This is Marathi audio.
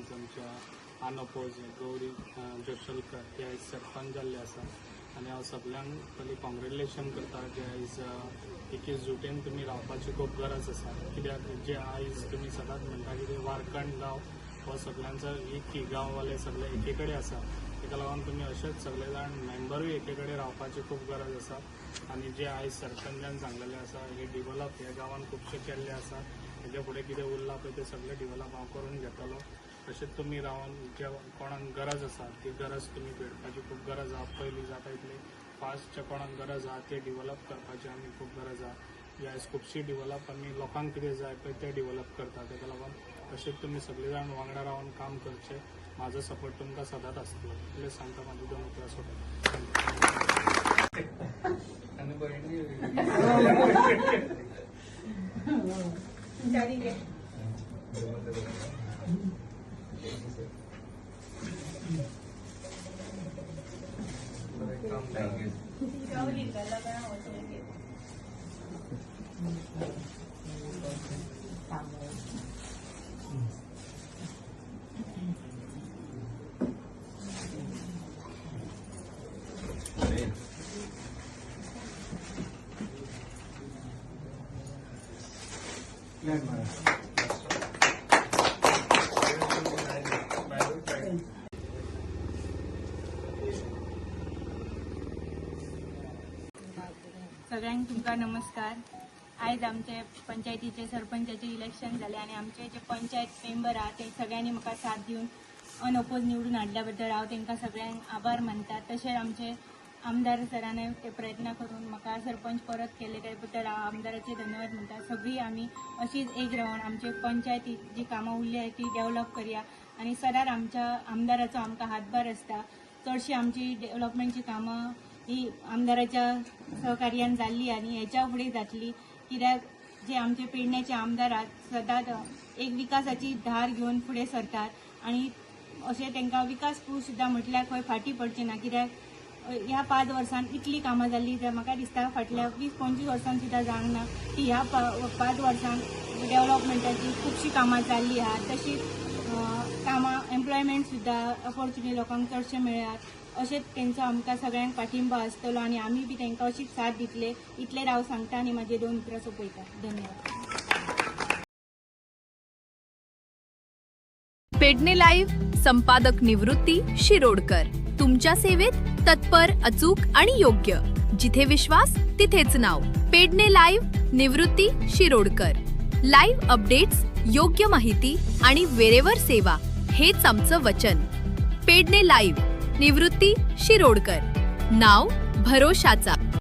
आयज आमच्या अनअपोज गौरी जोशलकर ते आयज सरपंच जाल्ले आसा आनी हांव सगळ्यांक पयलीं कॉंग्रेच्युलेशन करता जे आयज एकीच जुटेन तुमी रावपाची खूब गरज आसा कित्याक जे आयज तुमी सदांच म्हणटा की वारकंड गांव हो सगळ्यांचो एक गांववाले सगळे एके कडेन आसा ताका लागून तुमी अशेंच सगळे जाण मेंबरूय एके कडेन रावपाची खूब गरज आसा आनी जे आयज सरपंचान सांगलेलें आसा हे डिवेलप ह्या गांवांत खुबशे केल्ले आसा हेजे फुडें कितें उरलां पळय तें सगळें डिवेलप हांव करून घेतलो तशेंच तुमी रावन जे कोणाक गरज आसा ती गरज तुमी फेडपाची खूब गरज आहा पयलीं जाता इतली फास्ट जे कोणाक गरज आहा ते डिवेलप करपाची आमी खूब गरज आहा ही आयज खुबशी डिवेलप आमी लोकांक कितें जाय पळय तें डिवेलप करता ताका लागून तशेंच तुमी सगळे जाण वांगडा रावन काम करचें म्हाजो सपोर्ट तुमकां सदांच आसतलो इतलें सांगता म्हाजे दोन उतरां सगळ्यांक तुमकां नमस्कार। आयज आमचे पंचायतीचे सरपंचाचे इलेक्शन जाले आणि आमचे जे पंचायत मेंबर आहात ते सगळ्यांनी म्हाका साथ दिवन अनअपोज निवडून हाडल्या बद्दल हांव तांकां सगळ्यांक आभार मानता। तशेंच आमचे आमदार सरान ते प्रयत्न करून म्हाका सरपंच परत केले त्या बद्दल हांव आमदाराचे धन्यवाद म्हणटा। सगळीं आमी अशीच एक रावन आमचे पंचायतीत जी कामां उरली आहेत ती डेव्हलप करया आणि सदांच आमच्या आमदाराचो आमकां हातभार आसता। चडशी आमची डेव्हलपमेंटची कामां ही आमदाराच्या सहकार्यान जाल्ली आणि ह्याच्या फुडें जातली कित्याक जे आमचे पेडण्याचे आमदार आहात सदांच एक विकासाची धार घेवन फुडें सरतात आणि अशें तांकां विकास पूर सुद्दां म्हटल्यार खंय फाटी पडचें ना कित्याक ह्या 5 वर्सांत इतली कामां जाल्ली तर म्हाका दिसता फाटल्या 20-25 वर्सांत सुद्दां जावंक ना की ह्या 5 वर्सांत डेव्हलपमेंटाची खुबशी कामां जाल्ली आहात। तशीच कामां एम्प्लॉयमेंट सुद्दां ऑपॉर्च्युनिटी लोकांक चडशे मेळ्ळ्यात अशेंच तेंचो आमकां सगळ्यांक पाठिंबा आसतलो आणि आमी बी तांकां अशीच साथ दितले इतले हांव सांगता आनी म्हाजे 2 उतरां सोंपयता। धन्यवाद। पेडणे लाईव्ह संपादक निवृत्ती शिरोडकर तुमच्या सेवेत तत्पर अचूक आणि योग्य जिथे विश्वास तिथेच नाव पेडणे लाईव्ह निवृत्ती शिरोडकर लाईव्ह अपडेट्स योग्य माहिती आणि वेळेवर सेवा हेच आमचं वचन पेडणे लाईव्ह निवृत्ती शिरोडकर नाव भरोशाचा।